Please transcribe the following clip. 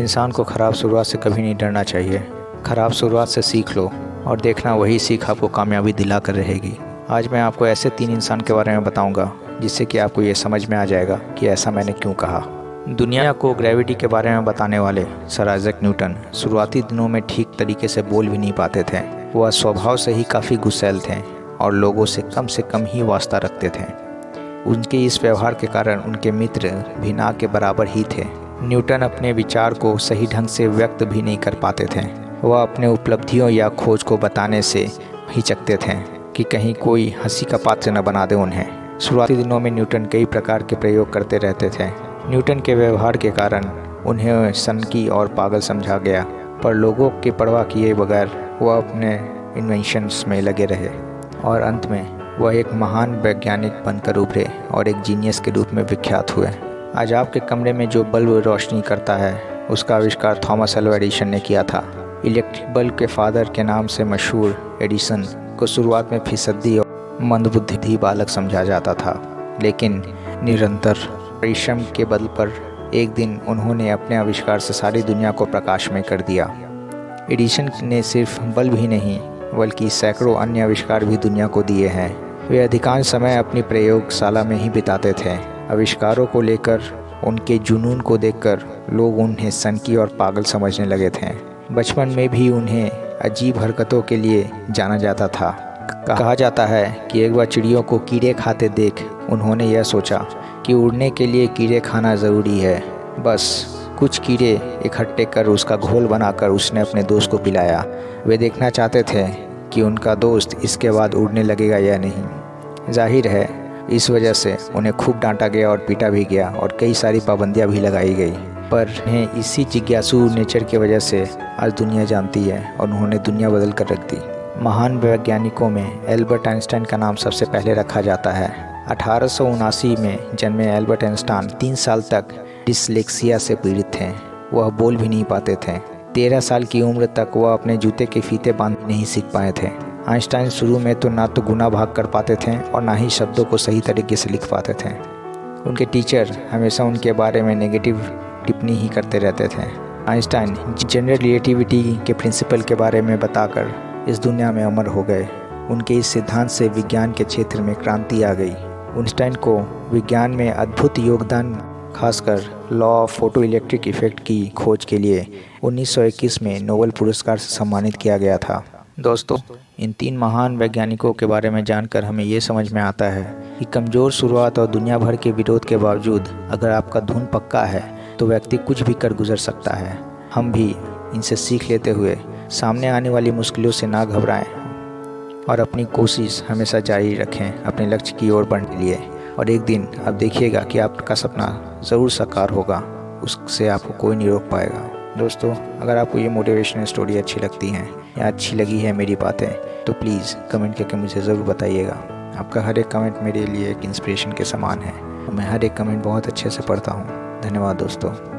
इंसान को ख़राब शुरुआत से कभी नहीं डरना चाहिए। ख़राब शुरुआत से सीख लो और देखना वही सीख आपको कामयाबी दिला कर रहेगी। आज मैं आपको ऐसे 3 इंसान के बारे में बताऊंगा जिससे कि आपको ये समझ में आ जाएगा कि ऐसा मैंने क्यों कहा। दुनिया को ग्रेविटी के बारे में बताने वाले सर आइजैक न्यूटन शुरुआती दिनों में ठीक तरीके से बोल भी नहीं पाते थे। वह स्वभाव से ही काफ़ी गुस्सैल थे और लोगों से कम ही वास्ता रखते थे। उनके इस व्यवहार के कारण उनके मित्र भी ना के बराबर ही थे। न्यूटन अपने विचार को सही ढंग से व्यक्त भी नहीं कर पाते थे। वह अपने उपलब्धियों या खोज को बताने से हिचकते थे कि कहीं कोई हंसी का पात्र न बना दे उन्हें। शुरुआती दिनों में न्यूटन कई प्रकार के प्रयोग करते रहते थे। न्यूटन के व्यवहार के कारण उन्हें सनकी और पागल समझा गया, पर लोगों की परवाह किए बगैर वह अपने इन्वेंशंस में लगे रहे और अंत में वह एक महान वैज्ञानिक बनकर उभरे और एक जीनियस के रूप में विख्यात हुए। आज आपके कमरे में जो बल्ब रोशनी करता है उसका आविष्कार थॉमस अल्वा एडिसन ने किया था। इलेक्ट्रिक बल्ब के फादर के नाम से मशहूर एडिसन को शुरुआत में फिसदी और मंदबुद्धि बालक समझा जाता था, लेकिन निरंतर परिश्रम के बल पर एक दिन उन्होंने अपने आविष्कार से सारी दुनिया को प्रकाशमय कर दिया। एडिसन ने सिर्फ बल्ब ही नहीं बल्कि सैकड़ों अन्य आविष्कार भी दुनिया को दिए हैं। वे अधिकांश समय अपनी प्रयोगशाला में ही बिताते थे। आविष्कारों को लेकर उनके जुनून को देखकर लोग उन्हें सनकी और पागल समझने लगे थे। बचपन में भी उन्हें अजीब हरकतों के लिए जाना जाता था। कहा जाता है कि एक बार चिड़ियों को कीड़े खाते देख उन्होंने यह सोचा कि उड़ने के लिए कीड़े खाना ज़रूरी है। बस कुछ कीड़े इकट्ठे कर उसका घोल बनाकर उसने अपने दोस्त को पिलाया। वे देखना चाहते थे कि उनका दोस्त इसके बाद उड़ने लगेगा या नहीं। जाहिर है इस वजह से उन्हें खूब डांटा गया और पीटा भी गया और कई सारी पाबंदियां भी लगाई गई, पर उन्हें इसी जिज्ञासु नेचर की वजह से आज दुनिया जानती है और उन्होंने दुनिया बदल कर रख दी। महान वैज्ञानिकों में एल्बर्ट आइंस्टाइन का नाम सबसे पहले रखा जाता है। 1879 में जन्मे एल्बर्ट आइंस्टाइन 3 साल तक डिसलेक्सिया से पीड़ित थे। वह बोल भी नहीं पाते थे। 13 साल की उम्र तक वह अपने जूते के फीते बांधने नहीं सीख पाए थे। आइंस्टाइन शुरू में तो ना तो गुना भाग कर पाते थे और ना ही शब्दों को सही तरीके से लिख पाते थे। उनके टीचर हमेशा उनके बारे में नेगेटिव टिप्पणी ही करते रहते थे। आइंस्टाइन जनरल रिलेटिविटी के प्रिंसिपल के बारे में बताकर इस दुनिया में अमर हो गए। उनके इस सिद्धांत से विज्ञान के क्षेत्र में क्रांति आ गई। आइंस्टाइन को विज्ञान में अद्भुत योगदान, खासकर law of photo electric effect की खोज के लिए 1921 में नोबेल पुरस्कार से सम्मानित किया गया था। दोस्तों, इन 3 महान वैज्ञानिकों के बारे में जानकर हमें ये समझ में आता है कि कमज़ोर शुरुआत और दुनिया भर के विरोध के बावजूद अगर आपका धुन पक्का है तो व्यक्ति कुछ भी कर गुजर सकता है। हम भी इनसे सीख लेते हुए सामने आने वाली मुश्किलों से ना घबराएं और अपनी कोशिश हमेशा जारी रखें अपने लक्ष्य की ओर बढ़ने के लिए। और एक दिन आप देखिएगा कि आपका सपना ज़रूर साकार होगा, उससे आपको कोई नहीं रोक पाएगा। दोस्तों, अगर आपको ये मोटिवेशनल स्टोरी अच्छी लगती हैं या अच्छी लगी है मेरी बातें, तो प्लीज़ कमेंट करके मुझे ज़रूर बताइएगा। आपका हर एक कमेंट मेरे लिए एक इंस्पिरेशन के समान है और मैं हर एक कमेंट बहुत अच्छे से पढ़ता हूँ। धन्यवाद दोस्तों।